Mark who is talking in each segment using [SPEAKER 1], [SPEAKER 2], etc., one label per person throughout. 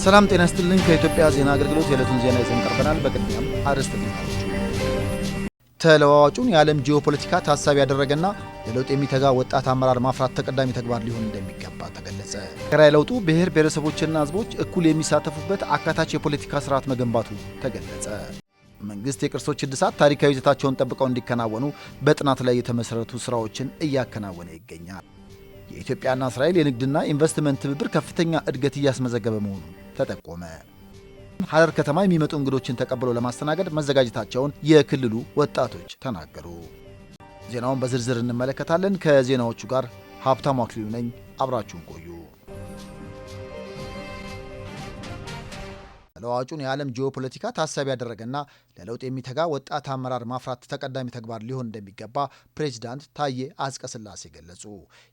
[SPEAKER 1] ሰላም ጤና ይስጥልኝ። ከኢትዮጵያ ዜና አገልግሎት የዕለቱን ዜና ይዘን ቀርበናል። በቅድሚያም አርዕስተ ዜናዎች። ተለዋዋጩን የዓለም ጂኦፖለቲካ ታሳቢ ያደረገና ለለውጥ የሚተጋ ወጣት አመራር ማፍራት ተቀዳሚ ተግባር ሊሆን እንደሚገባ ተገለጸ። ሀገራዊ ለውጡ ብሔር ብሔረሰቦችና ሕዝቦች እኩል የሚሳተፉበት አካታች የፖለቲካ ስርዓት መገንባቱ ተገለጸ። መንግስት የቅርሶች እድሳት ታሪካዊ ይዘታቸውን ጠብቀው እንዲከናወኑ በጥናት ላይ የተመሰረቱ ስራዎችን እያከናወነ ይገኛል። የኢትዮጵያና እስራኤል የንግድና ኢንቨስትመንት ትብብር ከፍተኛ እድገት እያስመዘገበ መሆኑ ተጠቆመ። ሐረር ከተማ የሚመጡ እንግዶችን ተቀብለው ለማስተናገድ መዘጋጀታቸውን የክልሉ ወጣቶች ተናገሩ። ዜናውን በዝርዝር እንመለከታለን። ከዜናዎቹ ጋር ሀብታሙ አክሊሉ ነኝ። አብራችሁን ቆዩ። ተለዋዋጩን የዓለም ጂኦፖለቲካ ታሳቢ ያደረገና ለለውጥ የሚተጋ ወጣት አመራር ማፍራት ተቀዳሚ ተግባር ሊሆን እንደሚገባ ፕሬዚዳንት ታዬ አጽቀሥላሴ ገለጹ።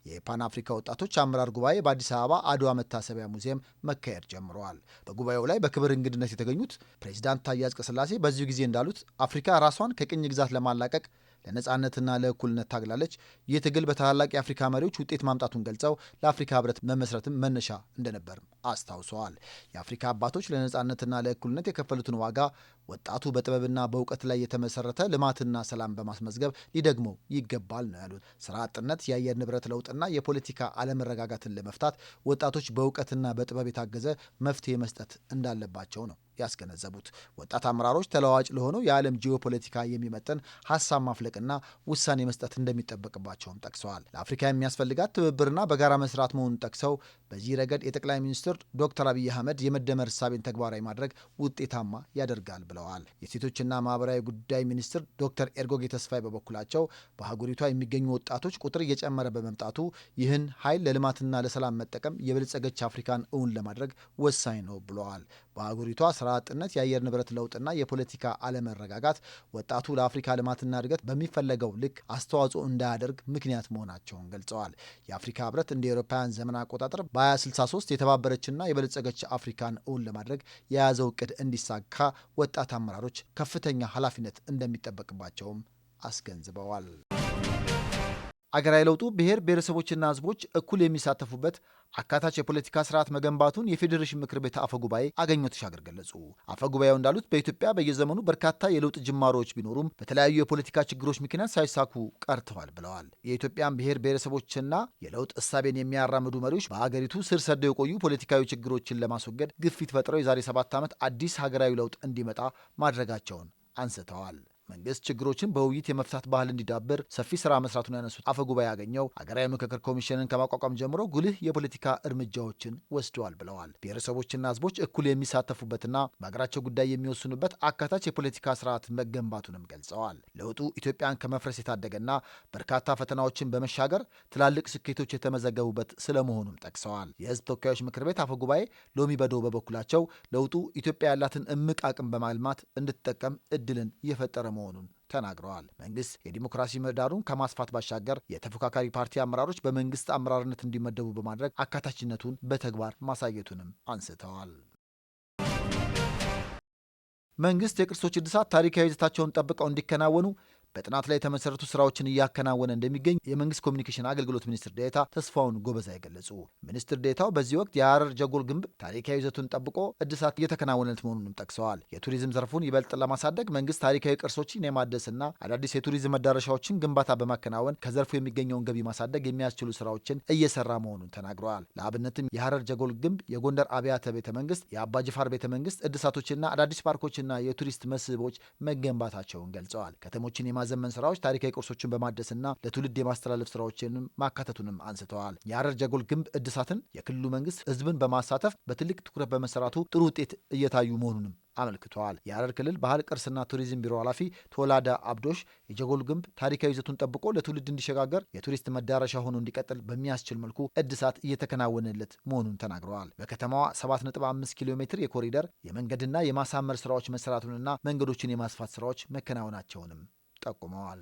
[SPEAKER 1] የፓን አፍሪካ ወጣቶች አመራር ጉባኤ በአዲስ አበባ አድዋ መታሰቢያ ሙዚየም መካሄድ ጀምረዋል። በጉባኤው ላይ በክብር እንግድነት የተገኙት ፕሬዚዳንት ታዬ አጽቀሥላሴ በዚሁ ጊዜ እንዳሉት አፍሪካ ራሷን ከቅኝ ግዛት ለማላቀቅ ለነጻነትና ለእኩልነት ታግላለች። ይህ ትግል በታላላቅ የአፍሪካ መሪዎች ውጤት ማምጣቱን ገልጸው ለአፍሪካ ህብረት መመስረትም መነሻ እንደነበር አስታውሰዋል። የአፍሪካ አባቶች ለነጻነትና ለእኩልነት የከፈሉትን ዋጋ ወጣቱ በጥበብና በእውቀት ላይ የተመሰረተ ልማትና ሰላም በማስመዝገብ ሊደግመው ይገባል ነው ያሉት። ስራ አጥነት፣ የአየር ንብረት ለውጥና የፖለቲካ አለመረጋጋትን ለመፍታት ወጣቶች በእውቀትና በጥበብ የታገዘ መፍትሄ መስጠት እንዳለባቸው ነው ያስገነዘቡት። ወጣት አመራሮች ተለዋዋጭ ለሆነው የዓለም ጂኦፖለቲካ የሚመጥን ሀሳብ ማፍለቅና ውሳኔ መስጠት እንደሚጠበቅባቸውም ጠቅሰዋል። ለአፍሪካ የሚያስፈልጋት ትብብርና በጋራ መስራት መሆኑን ጠቅሰው በዚህ ረገድ የጠቅላይ ሚኒስትር ዶክተር አብይ አህመድ የመደመር እሳቤን ተግባራዊ ማድረግ ውጤታማ ያደርጋል ብለዋል። የሴቶችና ማህበራዊ ጉዳይ ሚኒስትር ዶክተር ኤርጎጌ ተስፋዬ በበኩላቸው በአህጉሪቷ የሚገኙ ወጣቶች ቁጥር እየጨመረ በመምጣቱ ይህን ኃይል ለልማትና ለሰላም መጠቀም የበለጸገች አፍሪካን እውን ለማድረግ ወሳኝ ነው ብለዋል። በአህጉሪቷ ስራ አጥነት፣ የአየር ንብረት ለውጥና የፖለቲካ አለመረጋጋት ወጣቱ ለአፍሪካ ልማትና እድገት በሚፈለገው ልክ አስተዋጽኦ እንዳያደርግ ምክንያት መሆናቸውን ገልጸዋል። የአፍሪካ ህብረት እንደ አውሮፓውያን ዘመን አቆጣጠር በ2063 የተባበረችና የበለጸገች አፍሪካን እውን ለማድረግ የያዘው እቅድ እንዲሳካ ወጣት አመራሮች ከፍተኛ ኃላፊነት እንደሚጠበቅባቸውም አስገንዝበዋል። አገራዊ ለውጡ ብሔር ብሔረሰቦችና ህዝቦች እኩል የሚሳተፉበት አካታች የፖለቲካ ስርዓት መገንባቱን የፌዴሬሽን ምክር ቤት አፈ ጉባኤ አገኘሁ ተሻገር ገለጹ። አፈ ጉባኤው እንዳሉት በኢትዮጵያ በየዘመኑ በርካታ የለውጥ ጅማሮዎች ቢኖሩም በተለያዩ የፖለቲካ ችግሮች ምክንያት ሳይሳኩ ቀርተዋል ብለዋል። የኢትዮጵያን ብሔር ብሔረሰቦችና የለውጥ እሳቤን የሚያራምዱ መሪዎች በሀገሪቱ ስር ሰደው የቆዩ ፖለቲካዊ ችግሮችን ለማስወገድ ግፊት ፈጥረው የዛሬ 7 ዓመት አዲስ ሀገራዊ ለውጥ እንዲመጣ ማድረጋቸውን አንስተዋል። መንግስት ችግሮችን በውይይት የመፍታት ባህል እንዲዳብር ሰፊ ስራ መስራቱን ያነሱት አፈ ጉባኤ አገኘሁ ሀገራዊ ምክክር ኮሚሽንን ከማቋቋም ጀምሮ ጉልህ የፖለቲካ እርምጃዎችን ወስደዋል ብለዋል። ብሔረሰቦችና ህዝቦች እኩል የሚሳተፉበትና በሀገራቸው ጉዳይ የሚወስኑበት አካታች የፖለቲካ ስርዓት መገንባቱንም ገልጸዋል። ለውጡ ኢትዮጵያን ከመፍረስ የታደገና በርካታ ፈተናዎችን በመሻገር ትላልቅ ስኬቶች የተመዘገቡበት ስለመሆኑም ጠቅሰዋል። የህዝብ ተወካዮች ምክር ቤት አፈ ጉባኤ ሎሚ በዶ በበኩላቸው ለውጡ ኢትዮጵያ ያላትን እምቅ አቅም በማልማት እንድትጠቀም እድልን እየፈጠረ መሆኑን ተናግረዋል። መንግስት የዲሞክራሲ ምህዳሩን ከማስፋት ባሻገር የተፎካካሪ ፓርቲ አመራሮች በመንግስት አመራርነት እንዲመደቡ በማድረግ አካታችነቱን በተግባር ማሳየቱንም አንስተዋል። መንግስት የቅርሶች እድሳት ታሪካዊ ይዘታቸውን ጠብቀው እንዲከናወኑ በጥናት ላይ የተመሰረቱ ስራዎችን እያከናወነ እንደሚገኝ የመንግስት ኮሚኒኬሽን አገልግሎት ሚኒስትር ዴኤታ ተስፋውን ጎበዛይ ገለጹ። ሚኒስትር ዴኤታው በዚህ ወቅት የሐረር ጀጎል ግንብ ታሪካዊ ይዘቱን ጠብቆ እድሳት እየተከናወነለት መሆኑንም ጠቅሰዋል። የቱሪዝም ዘርፉን ይበልጥ ለማሳደግ መንግስት ታሪካዊ ቅርሶችን የማደስና አዳዲስ የቱሪዝም መዳረሻዎችን ግንባታ በማከናወን ከዘርፉ የሚገኘውን ገቢ ማሳደግ የሚያስችሉ ስራዎችን እየሰራ መሆኑን ተናግረዋል። ለአብነትም የሐረር ጀጎል ግንብ፣ የጎንደር አብያተ ቤተ መንግስት፣ የአባጅፋር ቤተ መንግስት እድሳቶችና አዳዲስ ፓርኮችና የቱሪስት መስህቦች መገንባታቸውን ገልጸዋል። ከተሞችን ዘመን ስራዎች ታሪካዊ ቅርሶችን በማደስና ለትውልድ የማስተላለፍ ስራዎችንም ማካተቱንም አንስተዋል። የሐረር ጀጎል ግንብ እድሳትን የክልሉ መንግስት ህዝብን በማሳተፍ በትልቅ ትኩረት በመሰራቱ ጥሩ ውጤት እየታዩ መሆኑንም አመልክተዋል። የሐረር ክልል ባህል ቅርስና ቱሪዝም ቢሮ ኃላፊ ቶላዳ አብዶሽ የጀጎል ግንብ ታሪካዊ ይዘቱን ጠብቆ ለትውልድ እንዲሸጋገር የቱሪስት መዳረሻ ሆኖ እንዲቀጥል በሚያስችል መልኩ እድሳት እየተከናወነለት መሆኑን ተናግረዋል። በከተማዋ 7.5 ኪሎ ሜትር የኮሪደር የመንገድና የማሳመር ስራዎች መሰራቱንና መንገዶችን የማስፋት ስራዎች መከናወናቸውንም ጠቁመዋል።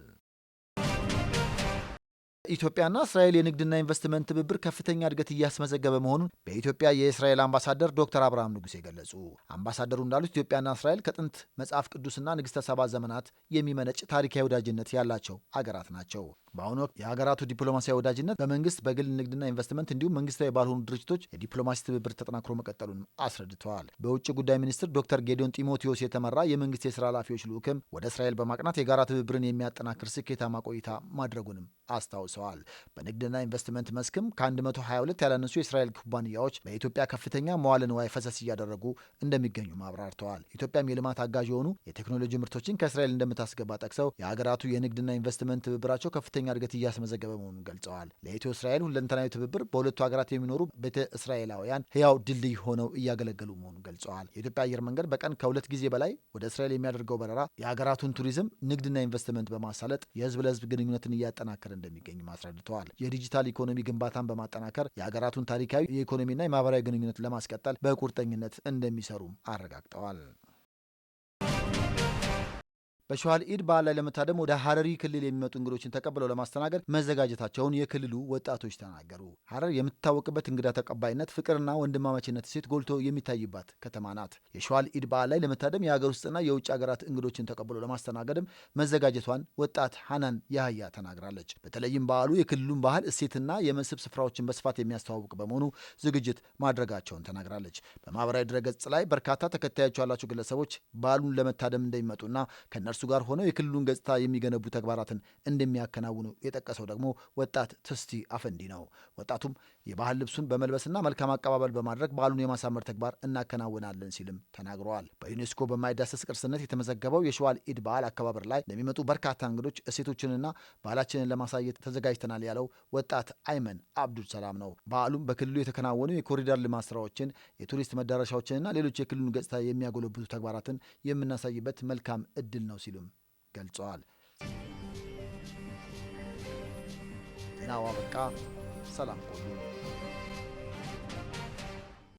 [SPEAKER 1] ኢትዮጵያና እስራኤል የንግድና ኢንቨስትመንት ትብብር ከፍተኛ እድገት እያስመዘገበ መሆኑን በኢትዮጵያ የእስራኤል አምባሳደር ዶክተር አብርሃም ንጉሴ ገለጹ። አምባሳደሩ እንዳሉት ኢትዮጵያና እስራኤል ከጥንት መጽሐፍ ቅዱስና ንግሥተ ሳባ ዘመናት የሚመነጭ ታሪካዊ ወዳጅነት ያላቸው አገራት ናቸው። በአሁኑ ወቅት የሀገራቱ ዲፕሎማሲያዊ ወዳጅነት በመንግስት በግል ንግድና ኢንቨስትመንት እንዲሁም መንግስታዊ ባልሆኑ ድርጅቶች የዲፕሎማሲ ትብብር ተጠናክሮ መቀጠሉን አስረድተዋል። በውጭ ጉዳይ ሚኒስትር ዶክተር ጌዲዮን ጢሞቴዎስ የተመራ የመንግስት የስራ ኃላፊዎች ልዑክም ወደ እስራኤል በማቅናት የጋራ ትብብርን የሚያጠናክር ስኬታማ ቆይታ ማድረጉንም አስታውሰዋል። በንግድና ኢንቨስትመንት መስክም ከ122 ያላነሱ የእስራኤል ኩባንያዎች በኢትዮጵያ ከፍተኛ መዋለ ንዋይ ፈሰስ እያደረጉ እንደሚገኙ አብራርተዋል። ኢትዮጵያም የልማት አጋዥ የሆኑ የቴክኖሎጂ ምርቶችን ከእስራኤል እንደምታስገባ ጠቅሰው የሀገራቱ የንግድና ኢንቨስትመንት ትብብራቸው ከፍተኛ እድገት እያስመዘገበ መሆኑን ገልጸዋል። ለኢትዮ እስራኤል ሁለንተናዊ ትብብር በሁለቱ ሀገራት የሚኖሩ ቤተ እስራኤላውያን ህያው ድልድይ ሆነው እያገለገሉ መሆኑን ገልጸዋል። የኢትዮጵያ አየር መንገድ በቀን ከ2 ጊዜ በላይ ወደ እስራኤል የሚያደርገው በረራ የሀገራቱን ቱሪዝም፣ ንግድና ኢንቨስትመንት በማሳለጥ የህዝብ ለህዝብ ግንኙነትን እያጠናከረ እንደሚገኝ አስረድተዋል። የዲጂታል ኢኮኖሚ ግንባታን በማጠናከር የሀገራቱን ታሪካዊ የኢኮኖሚና የማህበራዊ ግንኙነት ለማስቀጠል በቁርጠኝነት እንደሚሰሩም አረጋግጠዋል። በሸዋል ኢድ በዓል ላይ ለመታደም ወደ ሀረሪ ክልል የሚመጡ እንግዶችን ተቀብለው ለማስተናገድ መዘጋጀታቸውን የክልሉ ወጣቶች ተናገሩ። ሀረር የምትታወቅበት እንግዳ ተቀባይነት፣ ፍቅርና ወንድማማችነት እሴት ጎልቶ የሚታይባት ከተማ ናት። የሸዋል ኢድ በዓል ላይ ለመታደም የሀገር ውስጥና የውጭ ሀገራት እንግዶችን ተቀብለው ለማስተናገድም መዘጋጀቷን ወጣት ሀናን ያህያ ተናግራለች። በተለይም በዓሉ የክልሉን ባህል እሴትና የመስህብ ስፍራዎችን በስፋት የሚያስተዋውቅ በመሆኑ ዝግጅት ማድረጋቸውን ተናግራለች። በማህበራዊ ድረገጽ ላይ በርካታ ተከታዮች ያላቸው ግለሰቦች በዓሉን ለመታደም እንደሚመጡና ከእነርሱ ጋር ሆነው የክልሉን ገጽታ የሚገነቡ ተግባራትን እንደሚያከናውኑ የጠቀሰው ደግሞ ወጣት ትስቲ አፈንዲ ነው። ወጣቱም የባህል ልብሱን በመልበስና መልካም አቀባበል በማድረግ በዓሉን የማሳመር ተግባር እናከናውናለን ሲልም ተናግረዋል። በዩኔስኮ በማይዳሰስ ቅርስነት የተመዘገበው የሸዋል ኢድ በዓል አከባበር ላይ ለሚመጡ በርካታ እንግዶች እሴቶችንና ባህላችንን ለማሳየት ተዘጋጅተናል ያለው ወጣት አይመን አብዱል ሰላም ነው። በዓሉም በክልሉ የተከናወኑ የኮሪደር ልማት ስራዎችን፣ የቱሪስት መዳረሻዎችንና ሌሎች የክልሉን ገጽታ የሚያጎለብቱ ተግባራትን የምናሳይበት መልካም እድል ነው ሲሉም ገልጸዋል። ዜናው አበቃ። ሰላም ቆዩ።